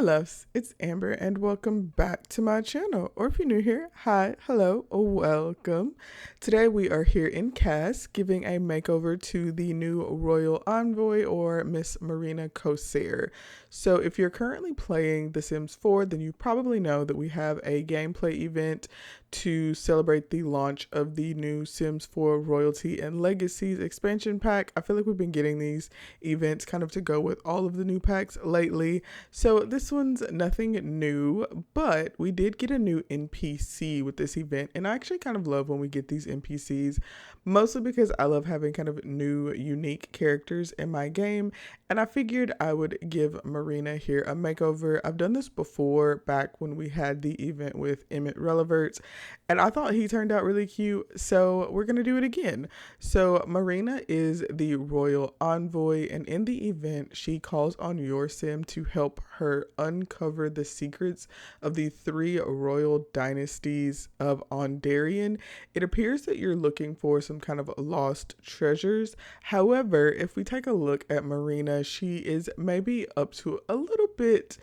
loves, it's Amber and welcome back to my channel. Or if you're new here, hi, hello, welcome. Today we are here in cast giving a makeover to the new Royal Envoy or Miss Marina Corsair. So if you're currently playing The Sims 4, then you probably know that we have a gameplay event to celebrate the launch of the new Sims 4 Royalty and Legacies expansion pack. I feel like we've been getting these events kind of to go with all of the new packs lately. So this one's nothing new, but we did get a new NPC with this event, and I actually kind of love when we get these NPCs, mostly because I love having kind of new, unique characters in my game, and I figured I would give Marina here a makeover. I've done this before back when we had the event with Emmett Releverts, and I thought he turned out really cute, so we're going to do it again. So Marina is the Royal Envoy, and in the event, she calls on your Sim to help her uncover the secrets of the 3 royal dynasties of Ondarian. It appears that you're looking for some kind of lost treasures. However, if we take a look at Marina, she is maybe up to a little bit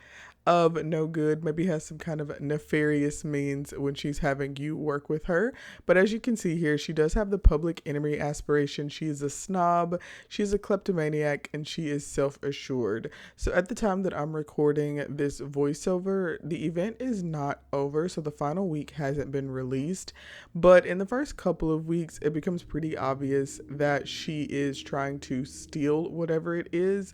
of no good, maybe has some kind of nefarious means when she's having you work with her. But as you can see here, she does have the public enemy aspiration. She is a snob, she's a kleptomaniac, and she is self-assured. So at the time that I'm recording this voiceover, the event is not over, so the final week hasn't been released. But in the first couple of weeks, it becomes pretty obvious that she is trying to steal whatever it is.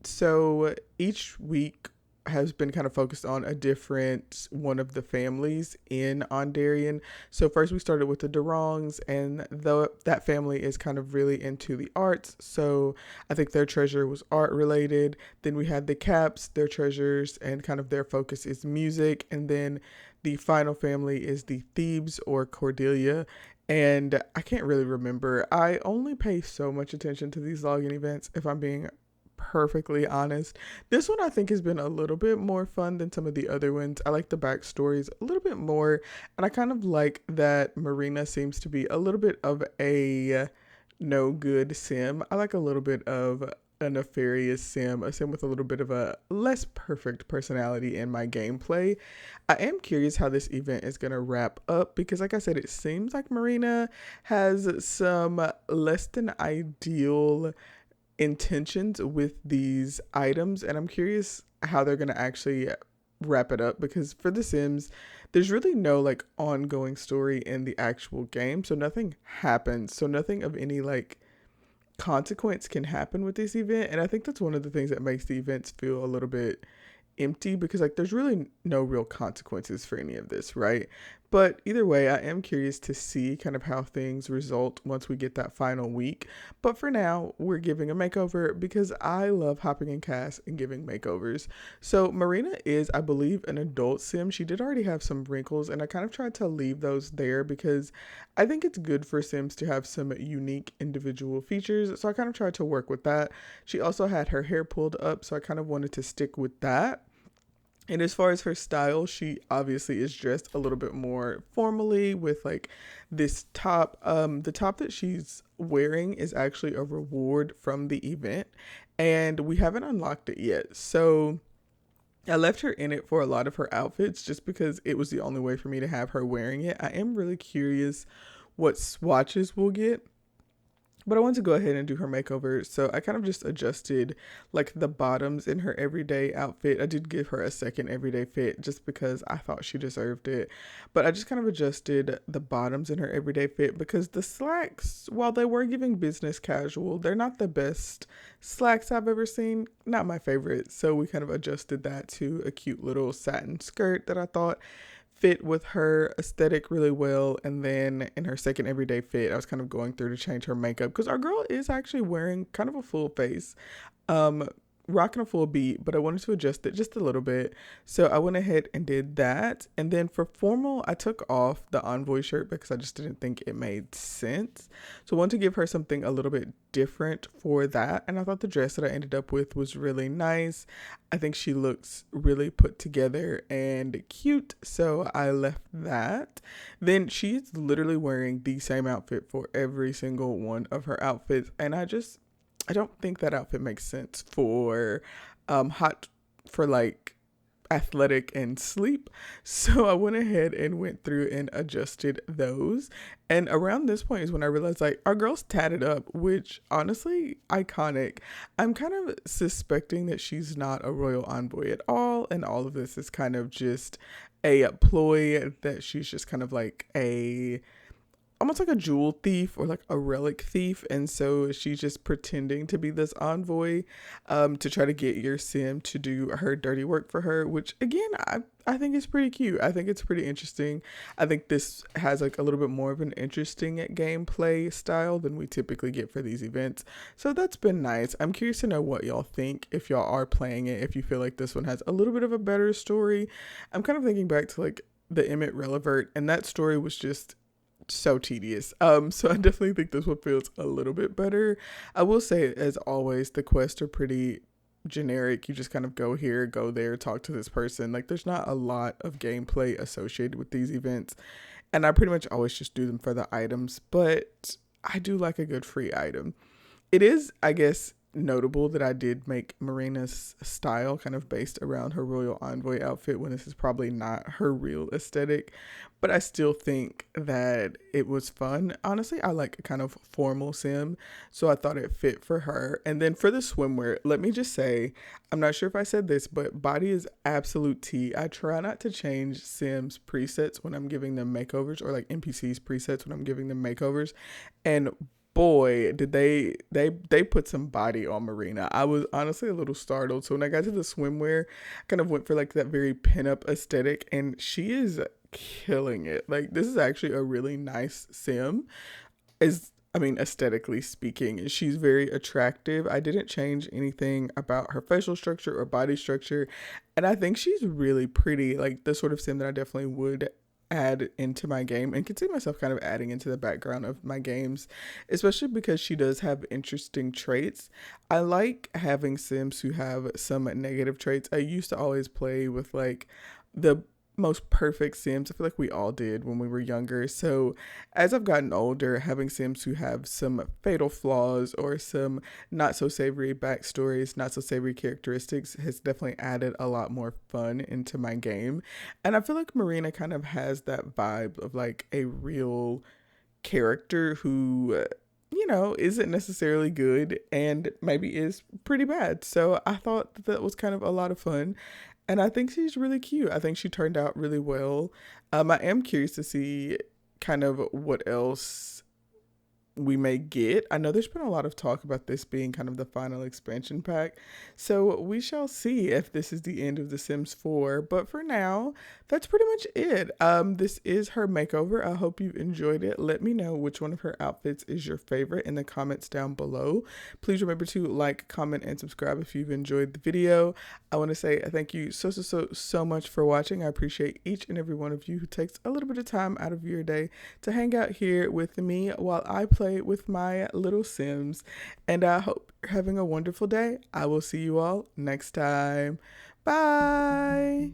So each week has been kind of focused on a different one of the families in Ondarian. So first we started with the Durongs, and though that family is kind of really into the arts, so I think their treasure was art related. Then we had the Caps, their treasures and kind of their focus is music. And then the final family is the Thebes or Cordelia. And I can't really remember. I only pay so much attention to these login events, if I'm being perfectly honest. This one I think has been a little bit more fun than some of the other ones. I like the backstories a little bit more, and I kind of like that Marina seems to be a little bit of a no good sim. I like a little bit of a nefarious sim, a sim with a little bit of a less perfect personality in my gameplay. I am curious how this event is going to wrap up because, like I said, it seems like Marina has some less than ideal intentions with these items, and I'm curious how they're going to actually wrap it up, because for The Sims there's really no like ongoing story in the actual game, so nothing happens, so nothing of any like consequence can happen with this event. And I think that's one of the things that makes the events feel a little bit empty, because like there's really no real consequences for any of this, right? But either way, I am curious to see kind of how things result once we get that final week. But for now, we're giving a makeover because I love hopping in cast and giving makeovers. So Marina is, I believe, an adult sim. She did already have some wrinkles, and I kind of tried to leave those there because I think it's good for Sims to have some unique individual features. So I kind of tried to work with that. She also had her hair pulled up, so I kind of wanted to stick with that. And as far as her style, she obviously is dressed a little bit more formally with like this top. The top that she's wearing is actually a reward from the event, and we haven't unlocked it yet. So I left her in it for a lot of her outfits just because it was the only way for me to have her wearing it. I am really curious what swatches we'll get, but I wanted to go ahead and do her makeover, so I kind of just adjusted like the bottoms in her everyday outfit. I did give her a second everyday fit just because I thought she deserved it. But I just kind of adjusted the bottoms in her everyday fit because the slacks, while they were giving business casual, they're not the best slacks I've ever seen. Not my favorite. So we kind of adjusted that to a cute little satin skirt that I thought fit with her aesthetic really well. And then in her second everyday fit, I was kind of going through to change her makeup because our girl is actually wearing kind of a full face, rocking a full beat, but I wanted to adjust it just a little bit. So I went ahead and did that. And then for formal, I took off the Envoy shirt because I just didn't think it made sense. So I wanted to give her something a little bit different for that. And I thought the dress that I ended up with was really nice. I think she looks really put together and cute. So I left that. Then she's literally wearing the same outfit for every single one of her outfits. And I don't think that outfit makes sense for hot for like athletic and sleep. So I went ahead and went through and adjusted those. And around this point is when I realized like our girl's tatted up, which honestly, iconic. I'm kind of suspecting that she's not a royal envoy at all. And all of this is kind of just a ploy that she's just kind of like a almost like a jewel thief or like a relic thief, and so she's just pretending to be this envoy to try to get your sim to do her dirty work for her, which again I think is pretty cute. I think it's pretty interesting. I think this has like a little bit more of an interesting gameplay style than we typically get for these events, so that's been nice. I'm curious to know what y'all think if y'all are playing it, if you feel like this one has a little bit of a better story. I'm kind of thinking back to like the Emmett Relevert, and that story was just so tedious. So I definitely think this one feels a little bit better. I will say, as always, the quests are pretty generic. You just kind of go here, go there, talk to this person. Like there's not a lot of gameplay associated with these events, and I pretty much always just do them for the items, but I do like a good free item. It is, I guess, notable that I did make Marina's style kind of based around her royal envoy outfit when this is probably not her real aesthetic, but I still think that it was fun. Honestly, I like a kind of formal sim, so I thought it fit for her. And then for the swimwear, let me just say, I'm not sure if I said this, but body is absolute tea. I try not to change sims presets when I'm giving them makeovers, or like NPCs presets when I'm giving them makeovers, and boy, did they put some body on Marina. I was honestly a little startled. So when I got to the swimwear, I kind of went for like that very pinup aesthetic, and she is killing it. Like this is actually a really nice sim, aesthetically speaking. She's very attractive. I didn't change anything about her facial structure or body structure, and I think she's really pretty. Like the sort of sim that I definitely would add into my game and can see myself kind of adding into the background of my games, especially because she does have interesting traits. I like having sims who have some negative traits. I used to always play with like the most perfect sims. I feel like we all did when we were younger. So as I've gotten older, having sims who have some fatal flaws or some not so savory backstories, not so savory characteristics has definitely added a lot more fun into my game. And I feel like Marina kind of has that vibe of like a real character who isn't necessarily good and maybe is pretty bad. So I thought that was kind of a lot of fun. And I think she's really cute. I think she turned out really well. I am curious to see kind of what else we may get. I know there's been a lot of talk about this being kind of the final expansion pack, so we shall see if this is the end of The Sims 4. But for now, that's pretty much it. This is her makeover. I hope you enjoyed it. Let me know which one of her outfits is your favorite in the comments down below. Please remember to like, comment, and subscribe if you've enjoyed the video. I want to say thank you so much for watching. I appreciate each and every one of you who takes a little bit of time out of your day to hang out here with me while I play with my little Sims, and I hope you're having a wonderful day. I will see you all next time. Bye.